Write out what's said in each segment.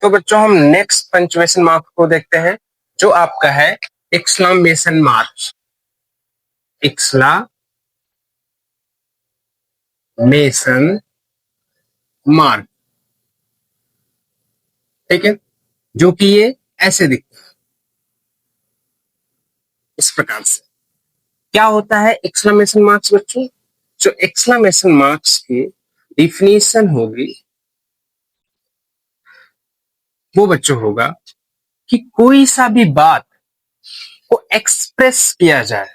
तो बच्चों हम नेक्स्ट पंक्चुएशन मार्क को देखते हैं जो आपका है एक्सक्लेमेशन मार्क। एक्सक्लेमेशन मार्क, ठीक है, जो कि ये ऐसे दिखता है इस प्रकार से। क्या होता है एक्सक्लेमेशन मार्क्स बच्चों? जो एक्सक्लेमेशन मार्क्स की डिफिनीशन होगी वो बच्चों होगा कि कोई सा भी बात को एक्सप्रेस किया जाए,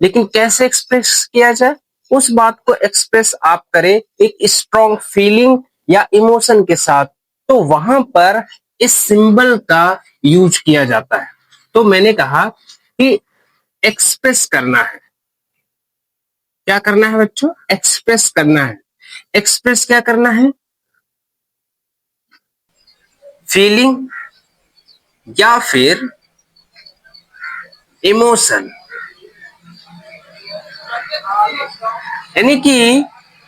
लेकिन कैसे एक्सप्रेस किया जाए? उस बात को एक्सप्रेस आप करें एक स्ट्रॉन्ग फीलिंग या इमोशन के साथ, तो वहां पर इस सिंबल का यूज किया जाता है। तो मैंने कहा कि एक्सप्रेस करना है। क्या करना है बच्चों? एक्सप्रेस करना है। एक्सप्रेस क्या करना है? फीलिंग या फिर इमोशन, यानी कि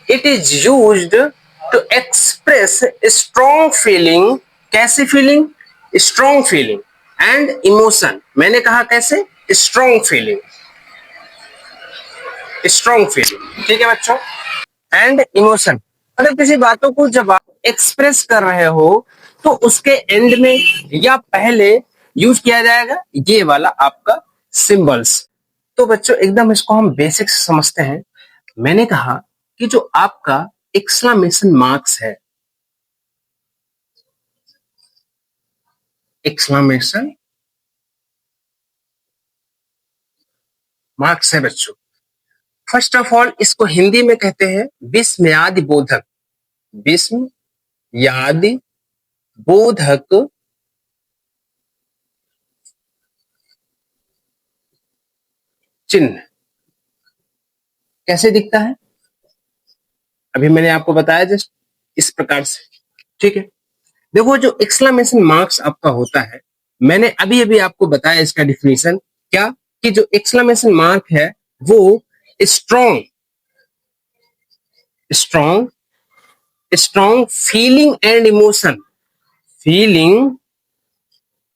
it is used to express strong feeling. कैसे feeling? Strong feeling and emotion. मैंने कहा कैसे? स्ट्रॉन्ग फीलिंग, स्ट्रॉन्ग फीलिंग, ठीक है बच्चों, एंड इमोशन। मतलब किसी बातों को जब आप एक्सप्रेस कर रहे हो तो उसके एंड में या पहले यूज किया जाएगा ये वाला आपका सिंबल्स। तो बच्चों एकदम इसको हम बेसिक से समझते हैं। मैंने कहा कि जो आपका एक्सक्लेमेशन मार्क्स है, एक्सक्लेमेशन मार्क्स है बच्चों, फर्स्ट ऑफ ऑल इसको हिंदी में कहते हैं विस्मयादि बोधक। विस्म यादि बोधक चिन्ह। कैसे दिखता है? अभी मैंने आपको बताया जस्ट इस प्रकार से, ठीक है। देखो जो एक्सक्लेमेशन मार्क्स आपका होता है, मैंने अभी अभी आपको बताया इसका डिफिनीशन। क्या? कि जो एक्सक्लेमेशन मार्क है वो strong strong strong feeling and emotion, feeling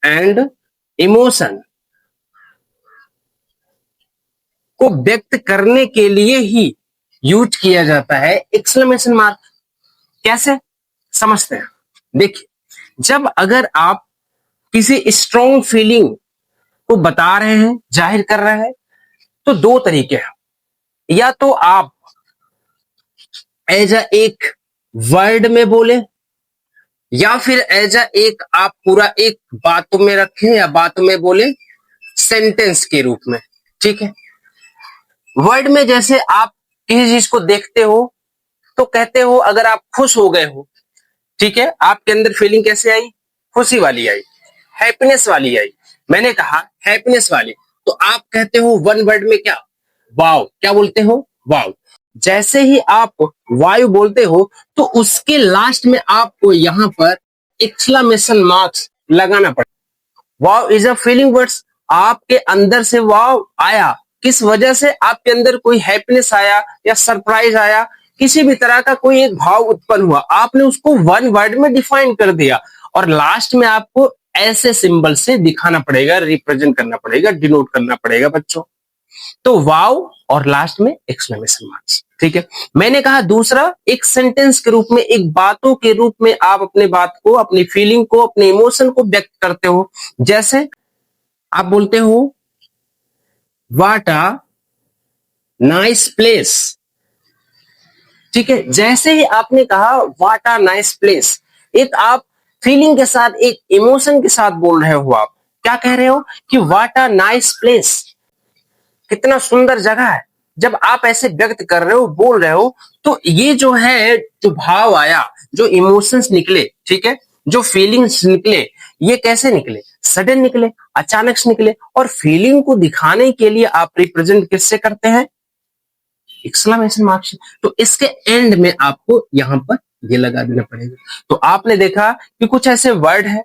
and emotion को व्यक्त करने के लिए ही यूज किया जाता है एक्सक्लेमेशन मार्क। कैसे समझते हैं? देखिए, जब अगर आप किसी स्ट्रॉन्ग फीलिंग को बता रहे हैं, जाहिर कर रहे हैं, तो दो तरीके हैं। या तो आप एज अ एक वर्ड में बोले, या फिर एज अ एक आप पूरा एक बातों में रखें या बातों में बोले सेंटेंस के रूप में, ठीक है। वर्ड में जैसे आप किसी चीज को देखते हो तो कहते हो, अगर आप खुश हो गए हो, ठीक है, आपके अंदर फीलिंग कैसे आई? खुशी वाली आई, हैप्पीनेस वाली आई। मैंने कहा हैप्पीनेस वाली, तो आप कहते हो वन वर्ड में क्या? वाव। क्या बोलते हो? वाव। जैसे ही आप वायु बोलते हो तो उसके लास्ट में आपको यहां पर एक्सक्लेमेशन मार्क्स लगाना पड़ेगा। वाव इज अ फीलिंग वर्ड्स। आपके अंदर से वाव आया, किस वजह से? आपके अंदर कोई हैप्पीनेस आया या सरप्राइज आया, किसी भी तरह का कोई एक भाव उत्पन्न हुआ, आपने उसको वन वर्ड में डिफाइन कर दिया और लास्ट में आपको ऐसे सिंबल से दिखाना पड़ेगा, रिप्रेजेंट करना पड़ेगा, डिनोट करना पड़ेगा बच्चों। तो वाव और लास्ट में एक्सक्लेमेशन मार्क्स, ठीक है। मैंने कहा दूसरा, एक सेंटेंस के रूप में, एक बातों के रूप में आप अपने बात को, अपनी फीलिंग को, अपने इमोशन को व्यक्त करते हो। जैसे आप बोलते हो व्हाट अ नाइस प्लेस, ठीक है। जैसे ही आपने कहा व्हाट अ नाइस प्लेस, एक आप फीलिंग के साथ, एक इमोशन के साथ बोल रहे हो। आप क्या कह रहे हो? कि व्हाट अ नाइस प्लेस, कितना सुंदर जगह है। जब आप ऐसे व्यक्त कर रहे हो, बोल रहे हो, तो ये जो है, जो भाव आया, जो इमोशंस निकले, ठीक है, जो फीलिंग्स निकले, ये कैसे निकले? सडन निकले, अचानक से निकले। और फीलिंग को दिखाने के लिए आप रिप्रेजेंट किससे करते हैं? Exclamation marks. तो इसके एंड में आपको यहां पर ये लगा देना पड़ेगा। तो आपने देखा कि कुछ ऐसे वर्ड है,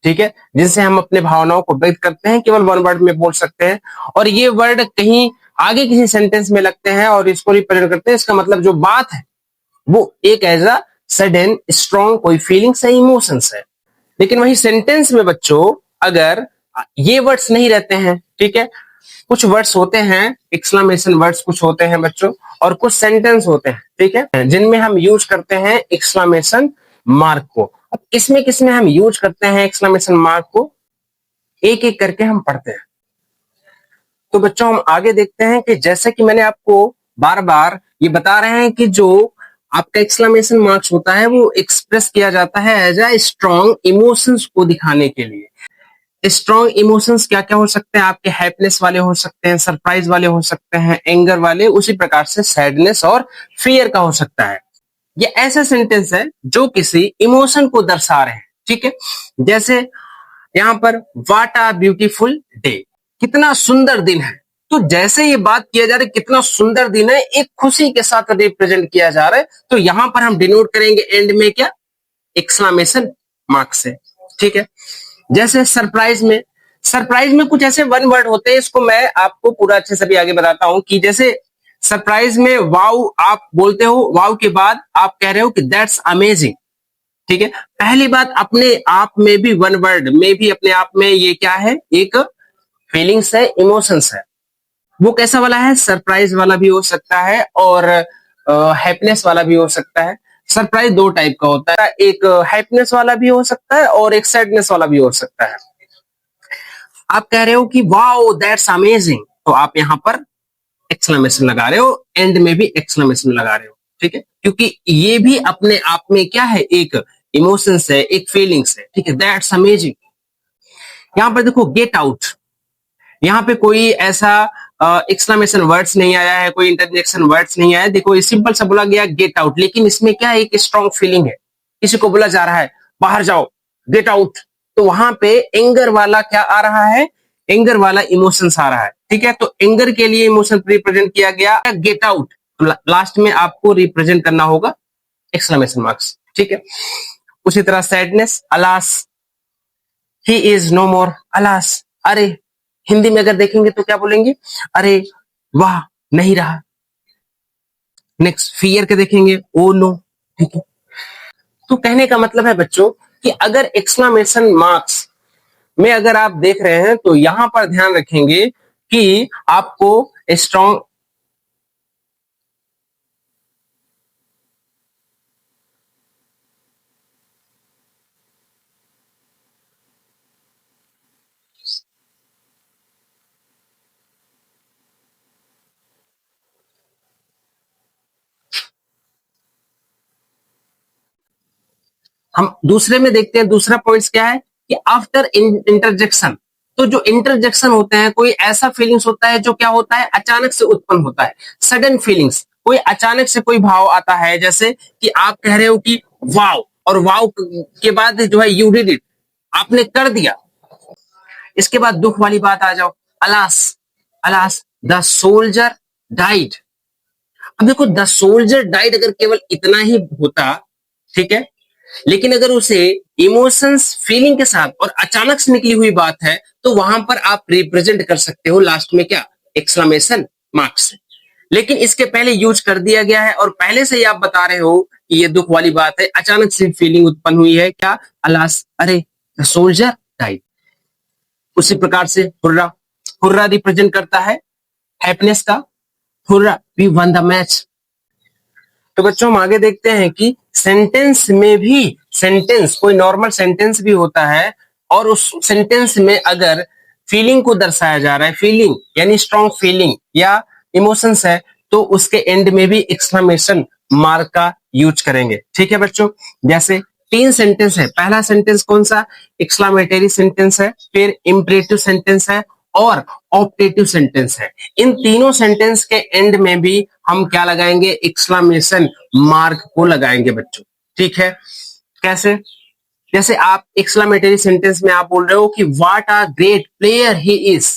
ठीक है, जिनसे हम अपने भावनाओं को व्यक्त करते हैं, केवल वन वर्ड में बोल सकते हैं, और ये वर्ड कहीं आगे किसी सेंटेंस में लगते हैं और इसको रिप्रेजेंट करते हैं। इसका मतलब जो बात है वो एक एज अ सडन स्ट्रॉन्ग कोई फीलिंग्स है, इमोशंस है। लेकिन वही सेंटेंस में बच्चों अगर ये वर्ड्स नहीं रहते हैं, ठीक है, कुछ वर्ड्स होते हैं, एक्सक्लेमेशन वर्ड्स कुछ होते हैं बच्चों, और कुछ सेंटेंस होते हैं, ठीक है, जिनमें हम यूज करते हैं एक्सक्लेमेशन मार्क को। अब किसमें किसमें हम यूज करते हैं एक्सक्लेमेशन मार्क को, एक एक करके हम पढ़ते हैं। तो बच्चों हम आगे देखते हैं कि जैसे कि मैंने आपको बार बार ये बता रहे हैं कि जो आपका एक्सक्लेमेशन मार्क्स होता है वो एक्सप्रेस किया जाता है एज अ स्ट्रॉन्ग इमोशंस को दिखाने के लिए। स्ट्रॉन्ग इमोशंस क्या क्या हो सकते हैं आपके, हैप्पीनेस वाले हो सकते हैं, सरप्राइज वाले हो सकते हैं, एंगर वाले, उसी प्रकार से सैडनेस और फियर का हो सकता है। ये ऐसा सेंटेंस है जो किसी इमोशन को दर्शा रहे हैं, ठीक है। जैसे यहां पर व्हाट अ ब्यूटीफुल डे, कितना सुंदर दिन है। तो जैसे ये बात किया जा रहा है कितना सुंदर दिन है, एक खुशी के साथ रिप्रेजेंट किया जा रहा है, तो यहां पर हम डिनोट करेंगे एंड में क्या, एक्सक्लेमेशन मार्क से, ठीक है। जैसे सरप्राइज में कुछ ऐसे वन वर्ड होते हैं, इसको मैं आपको पूरा अच्छे से भी आगे बताता हूं कि जैसे सरप्राइज में वाव आप बोलते हो, वाव के बाद आप कह रहे हो कि दैट्स अमेजिंग, ठीक है। पहली बात अपने आप में भी वन वर्ड में भी अपने आप में ये क्या है, एक फीलिंग्स है, इमोशंस है। वो कैसा वाला है, सरप्राइज वाला भी हो सकता है और हैप्पीनेस वाला भी हो सकता है। सरप्राइज दो टाइप का होता है, एक हैप्पीनेस वाला भी हो सकता है और एक सैडनेस वाला भी हो सकता है। आप कह रहे हो कि वाओ दैट्स अमेजिंग, तो आप यहां पर एक्सक्लेमेशन लगा रहे हो, एंड में भी एक्सक्लेमेशन लगा रहे हो, ठीक है, क्योंकि ये भी अपने आप में क्या है, एक इमोशंस है, एक फीलिंग्स है, ठीक है, दैट्स अमेजिंग। यहां पर देखो गेट आउट, यहाँ पे कोई ऐसा एक्सक्लेमेशन वर्ड्स नहीं आया है, कोई इंटरजेक्शन वर्ड्स नहीं आया है। देखो ये सिंपल सा बोला गया गेट आउट, लेकिन इसमें क्या है, एक स्ट्रॉन्ग फीलिंग है, किसी को बोला जा रहा है बाहर जाओ, गेट आउट, तो वहां पे एंगर वाला क्या आ रहा है, एंगर वाला इमोशंस आ रहा है, ठीक है। तो एंगर के लिए इमोशन रिप्रेजेंट किया गया गेट आउट, तो लास्ट में आपको रिप्रेजेंट करना होगा एक्सक्लेमेशन मार्क्स, ठीक है। उसी तरह sadness, alas, he is no more, alas, अरे, हिंदी में अगर देखेंगे तो क्या बोलेंगे, अरे वाह नहीं रहा। नेक्स्ट फियर के देखेंगे, ओ नो, ठीक है। तो कहने का मतलब है बच्चों कि अगर एक्सक्लेमेशन मार्क्स में अगर आप देख रहे हैं तो यहां पर ध्यान रखेंगे कि आपको स्ट्रॉन्ग, हम दूसरे में देखते हैं, दूसरा पॉइंट क्या है कि आफ्टर इंटरजेक्शन, तो जो इंटरजेक्शन होते हैं, कोई ऐसा फीलिंग्स होता है जो क्या होता है, अचानक से उत्पन्न होता है, सडन फीलिंग्स, कोई अचानक से कोई भाव आता है, जैसे कि आप कह रहे हो कि वाव, और वाव के बाद जो है यू डिड इट, आपने कर दिया। इसके बाद दुख वाली बात आ जाओ, alas, alas the soldier died. अब देखो द सोल्जर डाइड अगर केवल इतना ही होता, ठीक है, लेकिन अगर उसे इमोशंस फीलिंग के साथ और अचानक से निकली हुई बात है, तो वहां पर आप रिप्रेजेंट कर सकते हो लास्ट में क्या, एक्सक्लेमेशन मार्क्स। लेकिन इसके पहले यूज कर दिया गया है और पहले से ही आप बता रहे हो कि ये दुख वाली बात है, अचानक से फीलिंग उत्पन्न हुई है, क्या, अलास, अरे द सोल्जर डाइड। उसी प्रकार से हुर्रा, हुर्रा रिप्रेजेंट करता है हैप्पीनेस का, hurrah we won the match. तो बच्चों हम आगे देखते हैं कि सेंटेंस में भी, सेंटेंस कोई नॉर्मल सेंटेंस भी होता है और उस सेंटेंस में अगर फीलिंग को दर्शाया जा रहा है, फीलिंग यानी स्ट्रॉन्ग फीलिंग या इमोशंस है, तो उसके एंड में भी एक्सक्लेमेशन मार्क का यूज करेंगे, ठीक है बच्चों। जैसे तीन सेंटेंस है, पहला सेंटेंस कौन सा, एक्सक्लेमेटरी सेंटेंस है, फिर इंपरेटिव सेंटेंस है और ऑप्टेटिव सेंटेंस है। इन तीनों सेंटेंस के एंड में भी हम क्या लगाएंगे, एक्सक्लेमेशन मार्क को लगाएंगे बच्चों, ठीक है। कैसे, जैसे आप एक्सक्लेमेटरी सेंटेंस में आप बोल रहे हो कि what a great player he is,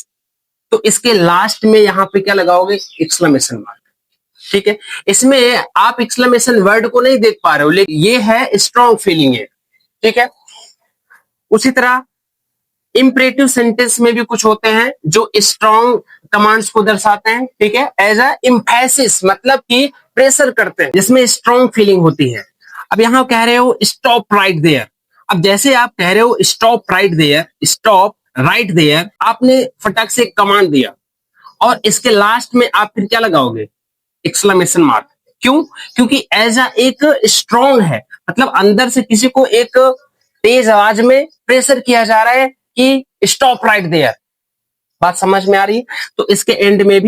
तो इसके लास्ट में यहां पे क्या लगाओगे, एक्सक्लेमेशन मार्क, ठीक है। इसमें आप एक्सक्लेमेशन वर्ड को नहीं देख पा रहे हो, लेकिन ये है स्ट्रॉन्ग फीलिंग है, ठीक है। उसी तरह इंपरेटिव सेंटेंस में भी कुछ होते हैं जो स्ट्रॉन्ग कमांड्स को दर्शाते हैं, ठीक है, एज अ एम्फेसिस, मतलब कि प्रेशर करते हैं, जिसमें स्ट्रॉन्ग फीलिंग होती है। अब यहां कह रहे हो स्टॉप राइट देयर, अब जैसे आप कह रहे हो stop right there, stop right there, आपने फटाक से कमांड दिया और इसके लास्ट में आप फिर क्या लगाओगे? Exclamation mark. क्यों? क्योंकि एज अ एक स्ट्रॉन्ग है, मतलब अंदर से किसी को एक तेज आवाज में प्रेशर किया जा रहा है कि स्टॉप राइट देयर। बात समझ में आ रही है? तो इसके एंड में भी